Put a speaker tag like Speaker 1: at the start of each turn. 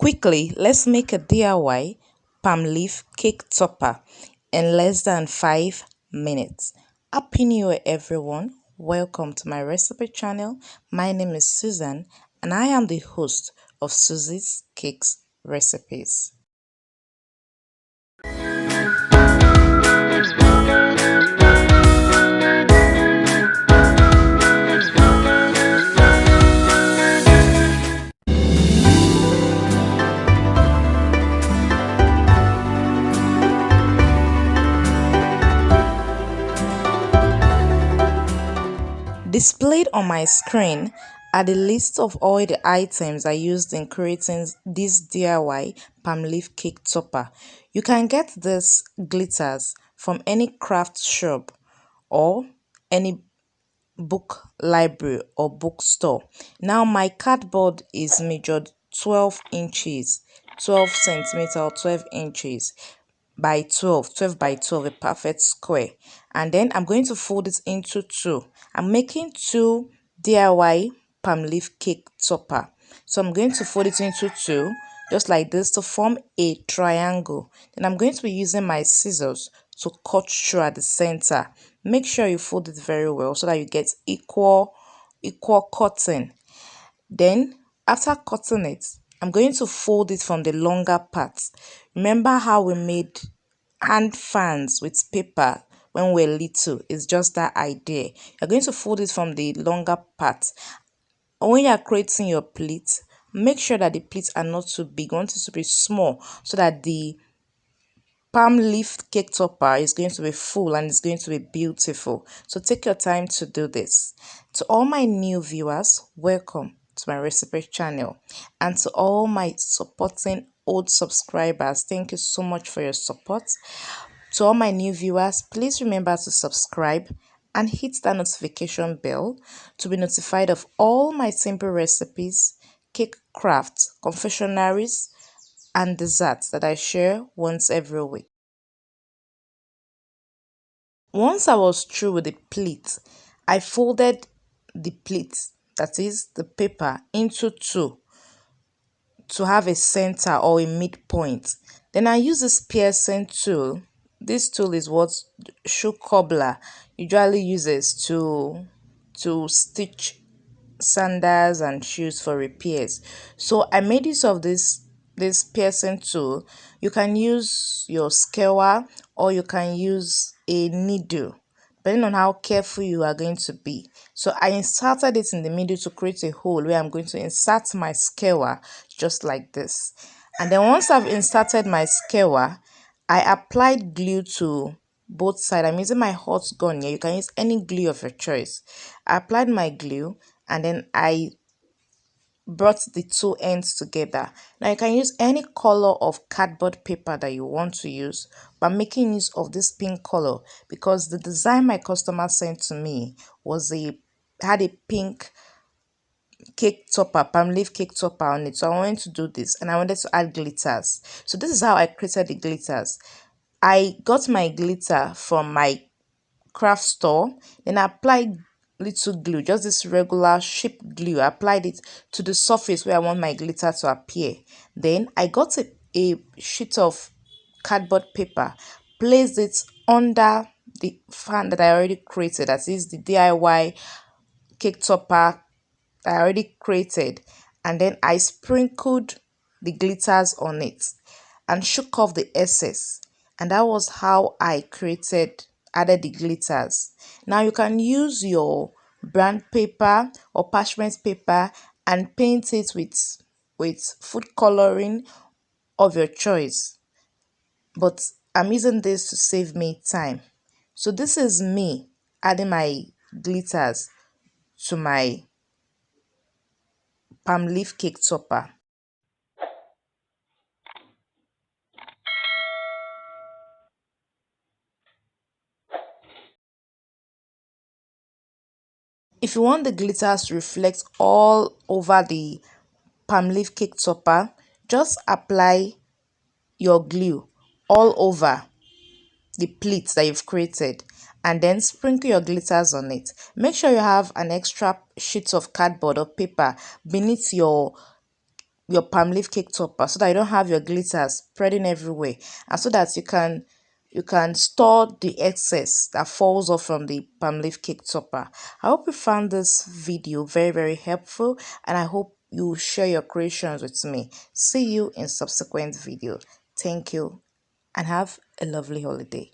Speaker 1: Quickly, let's make a DIY palm leaf cake topper in less than 5 minutes. Happy New Year, everyone. Welcome to my recipe channel. My name is Susan and I am the host of Sussy's Cakes Recipes. Displayed on my screen are the list of all the items I used in creating this DIY palm leaf cake topper. You can get this glitters from any craft shop or any book library or bookstore. Now my cardboard is measured 12 inches, 12 centimeter or 12 inches by 12 by 12, a perfect square. And then I'm going to fold it into two. I'm making two DIY palm leaf cake topper. So I'm going to fold it into two, just like this, to form a triangle. Then I'm going to be using my scissors to cut through at the center. Make sure you fold it very well so that you get equal cutting. Then after cutting it, I'm going to fold it from the longer part. Remember how we made hand fans with paper when we were little? It's just that idea. You're going to fold it from the longer part. When you are creating your pleats, make sure that the pleats are not too big. You want it to be small so that the palm leaf cake topper is going to be full and it's going to be beautiful. So take your time to do this. To all my new viewers, welcome to my recipe channel, and to all my supporting old subscribers, thank you so much for your support. To all my new viewers, please remember to subscribe and hit that notification bell to be notified of all my simple recipes, cake crafts, confectionaries, and desserts that I share once every week. Once I was through with the pleat, I folded the pleat, that is the paper, into two to have a center or a midpoint. Then I use this piercing tool. This tool is what shoe cobbler usually uses to stitch sandals and shoes for repairs. So I made use of this piercing tool. You can use your skewer or you can use a needle, depending on how careful you are going to be. So I inserted it in the middle to create a hole where I'm going to insert my skewer just like this. And then once I've inserted my skewer, I applied glue to both sides. I'm using my hot gun here. You can use any glue of your choice. I applied my glue and then I brought the two ends together. Now you can use any color of cardboard paper that you want to use, but I'm making use of this pink color because the design my customer sent to me had a pink cake topper, palm leaf cake topper on it. So I wanted to do this and I wanted to add glitters. So this is how I created the glitters. I got my glitter from my craft store, then I applied little glue, just this regular sheep glue. I applied it to the surface where I want my glitter to appear. Then I got a sheet of cardboard paper, placed it under the fan that I already created, that is the DIY cake topper I already created, and then I sprinkled the glitters on it and shook off the excess, and that was how I added the glitters. Now you can use your brand paper or parchment paper and paint it with food coloring of your choice, but I'm using this to save me time. So this is me adding my glitters to my palm leaf cake topper. If you want the glitters to reflect all over the palm leaf cake topper, just apply your glue all over the pleats that you've created and then sprinkle your glitters on it. Make sure you have an extra sheet of cardboard or paper beneath your your palm leaf cake topper so that you don't have your glitter spreading everywhere, and so that you can store the excess that falls off from the palm leaf cake topper. I hope you found this video very, very helpful, and I hope you share your creations with me. See you in subsequent video. Thank you and have a lovely holiday.